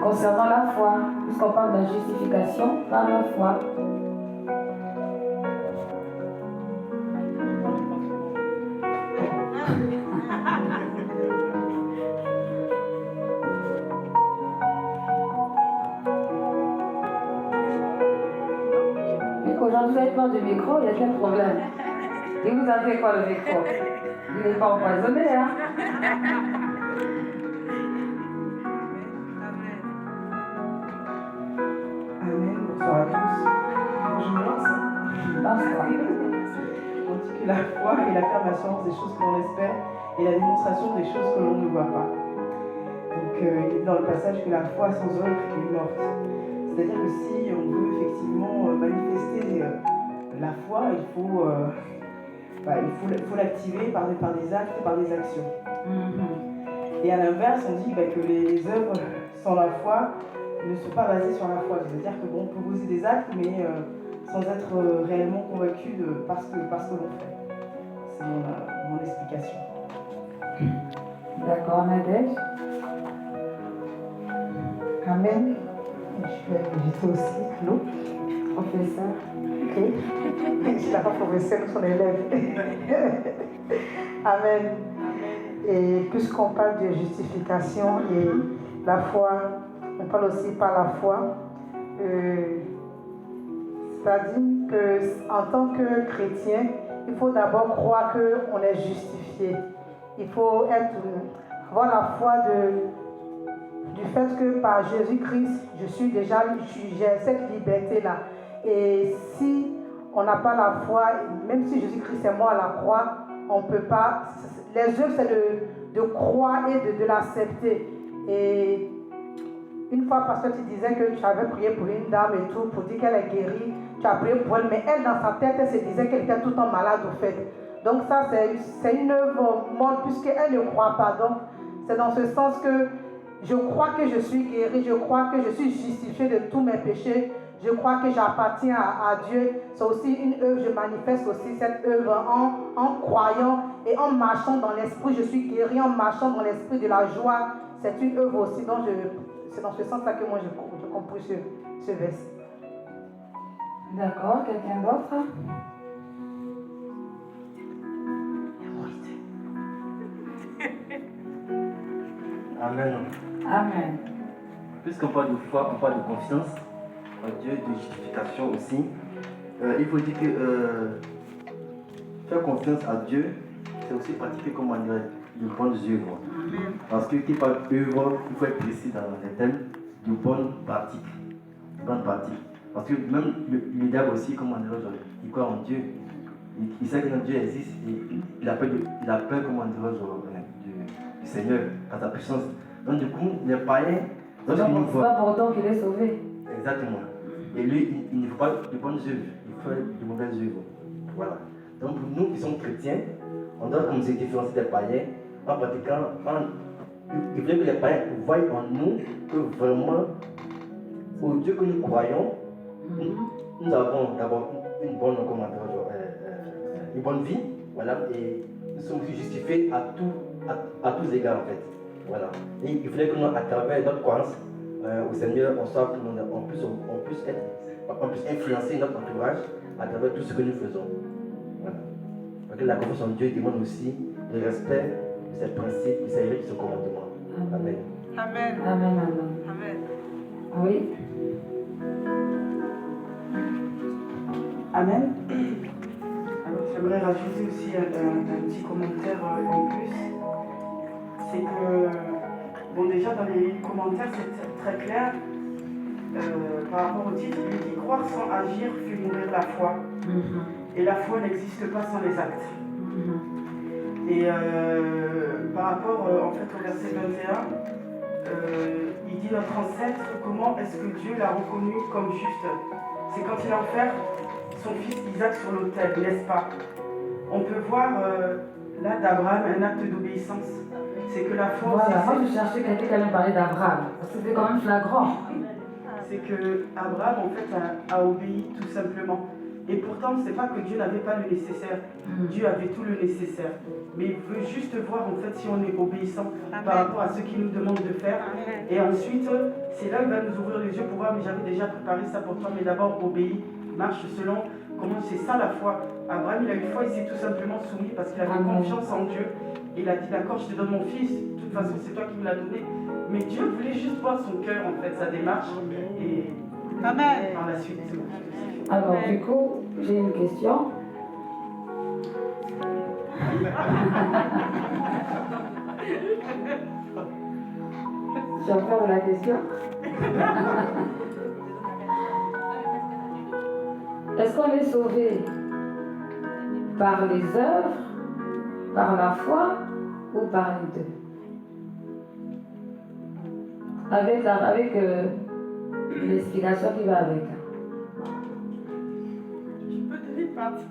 concernant la foi, puisqu'on parle de la justification par la foi. Aujourd'hui, vous avez peur du micro, il y a quel problème? Et vous avez quoi le micro? Il n'est pas empoisonné, hein? Amen. Bonsoir à tous. Je me lance. Bonsoir. On dit que la foi est l'affirmation des choses que l'on espère et la démonstration des choses que l'on ne voit pas. Donc, il est dans le passage que la foi sans œuvre est morte. C'est-à-dire que si on veut effectivement manifester la foi, il faut l'activer par des actes, par des actions. Et à l'inverse, on dit que les œuvres sans la foi ne sont pas basées sur la foi. C'est-à-dire que on peut poser des actes, mais sans être réellement convaincu par ce que l'on fait. C'est mon explication. D'accord, Nadège. Amen. Je vais inviter aussi Claude, professeur. Ok. Je ne suis pas professeur, nous sommes élèves. Amen. Et puisqu'on parle de justification et la foi, on parle aussi par la foi. C'est-à-dire qu'en tant que chrétien, il faut d'abord croire qu'on est justifié. Il faut avoir la foi du fait que par Jésus-Christ, j'ai cette liberté-là. Et si on n'a pas la foi, même si Jésus-Christ est mort à la croix, on ne peut pas. Les œuvres, c'est de croire et de l'accepter. Et une fois, pasteur, tu disais que tu avais prié pour une dame et tout, pour dire qu'elle est guérie. Tu as prié pour elle, mais elle, dans sa tête, elle se disait qu'elle était tout le temps malade, au fait. Donc ça, c'est une œuvre morte, puisqu'elle ne croit pas. Donc, c'est dans ce sens que je crois que je suis guérie, je crois que je suis justifiée de tous mes péchés, je crois que j'appartiens à Dieu. C'est aussi une œuvre, je manifeste aussi cette œuvre en croyant et en marchant dans l'esprit. Je suis guérie en marchant dans l'esprit de la joie. C'est une œuvre aussi, donc c'est dans ce sens-là que moi je compris ce verset. D'accord, quelqu'un d'autre? Amen. Amen. Puisqu'on parle de foi, on parle de confiance en Dieu, de justification aussi. Il faut dire que faire confiance à Dieu, c'est aussi pratiquer comme on dirait de bonnes œuvres. Parce que qui parle d'œuvre, il faut être précis dans les thèmes de bonnes pratiques. Parce que même le diable aussi, comme on dirait, il croit en Dieu. Il sait que notre Dieu existe et il a peur, comme on dirait, du Seigneur, à sa puissance. Donc du coup, les païens, c'est pas pour autant qu'il est sauvé. Exactement. Et lui, il ne faut pas de bonnes œuvres, il faut de mauvaises œuvres. Voilà. Donc pour nous qui sommes chrétiens, on doit comme se différencier des païens en pratiquant, il faut que les païens voient en nous que vraiment, au Dieu que nous croyons, nous avons d'abord une bonne, une bonne vie, voilà, et nous sommes aussi justifiés à tous égards en fait. Voilà. Et il fallait que nous, à travers notre croyance au Seigneur, on puisse influencer notre entourage à travers tout ce que nous faisons. Voilà. Parce que la confiance en Dieu demande aussi le respect de ses principes, de ses règles, de ses commandements. Amen. Amen. Amen. Amen. Oui. Amen. Alors, j'aimerais rajouter aussi un petit commentaire en plus. C'est que, déjà dans les commentaires, c'est très clair par rapport au titre, il dit croire sans agir fait mourir la foi. Et la foi n'existe pas sans les actes. Et par rapport en fait au verset 21, il dit notre ancêtre, comment est-ce que Dieu l'a reconnu comme juste? C'est quand il a offert son fils Isaac sur l'autel, n'est-ce pas? On peut voir là d'Abraham un acte d'obéissance. C'est que la foi. Voilà, moi je cherchais quelqu'un qui allait parler d'Abraham, parce que c'est quand même flagrant. C'est que Abraham en fait a obéi tout simplement. Et pourtant, c'est pas que Dieu n'avait pas le nécessaire. Dieu avait tout le nécessaire. Mais il veut juste voir en fait si on est obéissant par rapport à ce qu'il nous demande de faire. Et ensuite, c'est là où il va nous ouvrir les yeux pour voir, mais j'avais déjà préparé ça pour toi, mais d'abord obéis, marche selon comment c'est ça la foi. Abraham, il a eu foi, il s'est tout simplement soumis parce qu'il avait confiance en Dieu. Et il a dit, d'accord, je te donne mon fils, de toute façon, c'est toi qui me l'as donné. Mais Dieu voulait juste voir son cœur, en fait, sa démarche. Et par la suite. Alors, du coup, j'ai une question. J'ai encore la question. Est-ce qu'on est sauvé par les œuvres, par la foi ou par les deux? Avec l'explication qui va avec. Je peux donner une partie.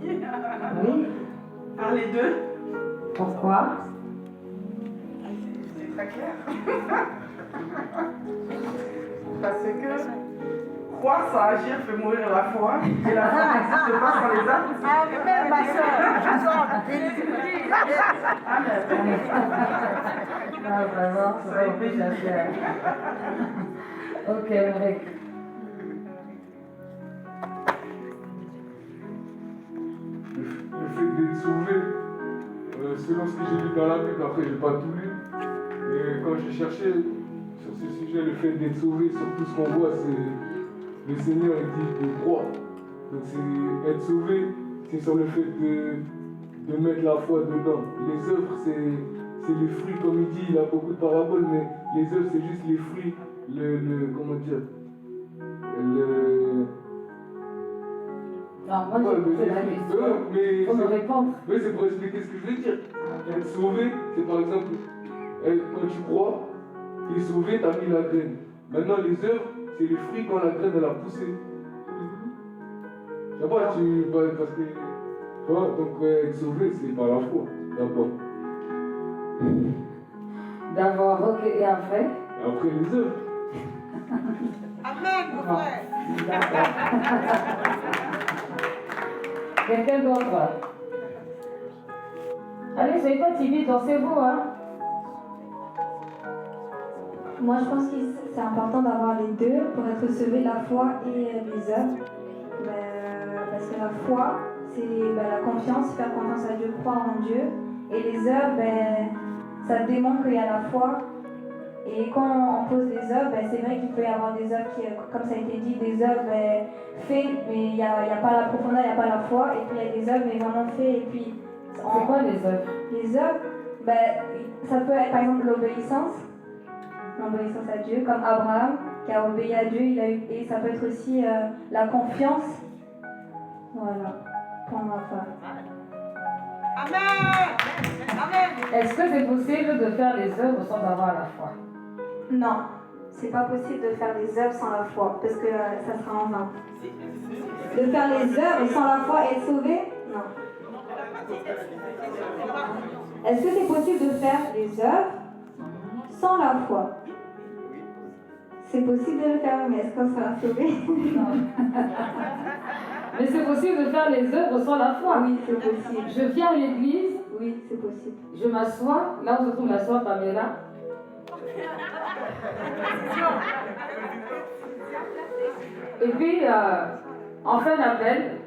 Oui. Par les deux. Pourquoi? C'est très clair. Parce que croire sans agir fait mourir la foi. Et la foi n'existe pas sans les actes. Amen, ma soeur. Amen. Ah, vraiment, ça va plus la faire. Ok, Rick. Le fait d'être sauvé, selon ce que j'ai lu dans la Bible, après je n'ai pas tout lu, et quand j'ai cherché sur ce sujet, le fait d'être sauvé, sur tout ce qu'on voit, c'est le Seigneur dit de croire. Donc c'est être sauvé, c'est sur le fait de mettre la foi dedans. Les œuvres, c'est les fruits, comme il dit, il a beaucoup de paraboles, mais les œuvres, c'est juste les fruits, comment dire, Non, moi j'ai posé la question. Faut me répondre. Oui, c'est pour expliquer ce que je veux dire. Être sauvé, c'est par exemple, quand tu crois, tu es sauvé, tu as mis la graine. Maintenant, les œuvres, c'est les fruits quand la graine elle a poussé. Je sais pas, parce que, tu vois, donc être sauvé, c'est par la foi, d'abord. D'abord, ok, et après? Et après, les œuvres. Amen, mon frère. D'accord. Quelqu'un d'autre? Allez, soyez pas timide, dansez-vous, hein? Moi, je pense que c'est important d'avoir les deux pour être sauvé, la foi et les œuvres. Parce que la foi, c'est la confiance, faire confiance à Dieu, croire en Dieu. Et les œuvres, ça démontre qu'il y a la foi. Et quand on pose les œuvres, c'est vrai qu'il peut y avoir des œuvres qui, comme ça a été dit, des œuvres faites, mais il n'y a pas la profondeur, il n'y a pas la foi. Et puis il y a des œuvres, mais vraiment faites. Et puis, c'est quoi les œuvres? Les œuvres, ça peut être par exemple l'obéissance à Dieu, comme Abraham qui a obéi à Dieu, et ça peut être aussi la confiance. Voilà, pour ma part. Amen. Amen. Est-ce que c'est possible de faire les œuvres sans avoir la foi? Non, c'est pas possible de faire les œuvres sans la foi, parce que ça sera en vain. De faire les œuvres sans la foi et être sauvé? Non. Est-ce que c'est possible de faire les œuvres sans la foi? C'est possible de le faire, mais est-ce qu'on sera sauvé? Non. Mais c'est possible de faire les œuvres sans la foi? Oui, c'est possible. Je viens à l'église. Oui, c'est possible. Je m'assois, là où se trouve la soeur Pamela. Et puis, on fait un appel,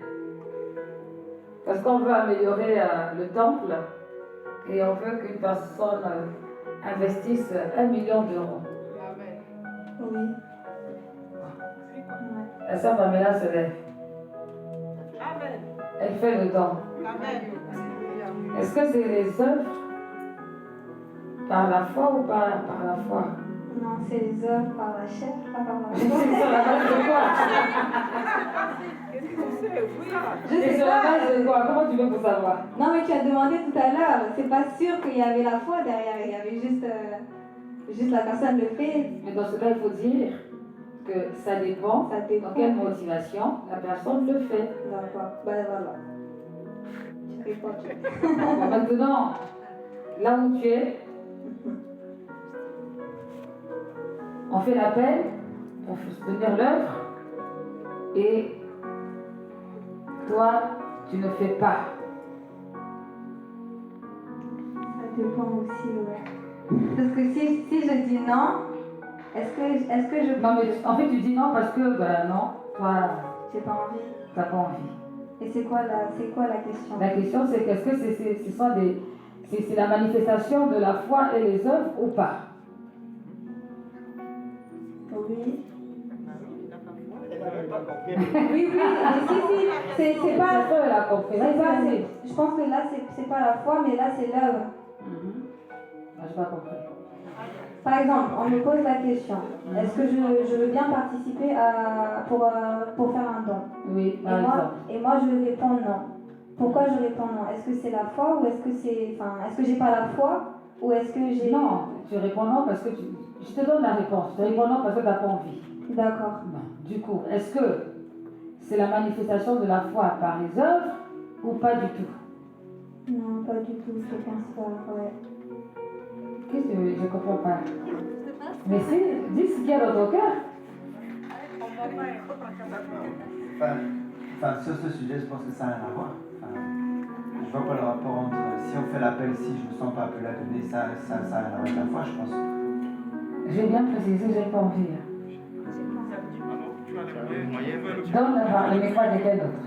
parce qu'on veut améliorer le temple, et on veut qu'une personne investisse 1 million d'euros. Oui. La soeur Pamela se lève. Amen. Elle fait le don. Amen. Est-ce que c'est les œuvres par la foi ou par la foi? Non, c'est les œuvres par la chair, pas par la C'est foi. sur la base de quoi? C'est sur la base de quoi? Comment tu veux pour savoir? Non, mais tu as demandé tout à l'heure, c'est pas sûr qu'il y avait la foi derrière, il y avait juste la personne le fait. Mais dans ce cas, il faut dire que ça dépend dans quelle motivation la personne le fait. D'accord, voilà. Tu réponds. Bon, maintenant, là où tu es, on fait l'appel pour soutenir l'œuvre et toi, tu ne fais pas. Ça dépend aussi, ouais. Parce que si je dis non, est-ce que je Non, mais en fait, tu dis non parce que, ben non, toi, j'ai pas envie? tu n'as pas envie. Et c'est quoi la question? La question, c'est qu'est-ce que c'est la manifestation de la foi et les œuvres ou pas? Oui. Oui, c'est pas. Elle a compris. Je pense que là, c'est pas la foi, mais là, c'est l'œuvre. Je n'ai pas compris. Par exemple, on me pose la question, est-ce que je veux bien participer pour faire un don? Oui, par exemple. Et moi, je réponds non. Pourquoi je réponds non? Est-ce que c'est la foi ou est-ce que est-ce que j'ai pas la foi ou est-ce que j'ai... Non, tu réponds non parce que je te donne la réponse. Tu réponds non parce que tu n'as pas envie. D'accord. Bon, du coup, est-ce que c'est la manifestation de la foi par les œuvres ou pas du tout? Non, pas du tout, je pense pas, ouais. Qu'est-ce que je ne comprends pas? Mais si, dis ce qu'il y a dans ton cœur. Enfin, sur ce sujet, je pense que ça n'a rien à voir. Je vois pas le rapport entre si on fait l'appel, si je me sens pas appelé à donner, ça n'a rien à voir avec la foi, je pense. Je vais bien préciser, je n'ai pas envie. Donne le micro à quelqu'un d'autre.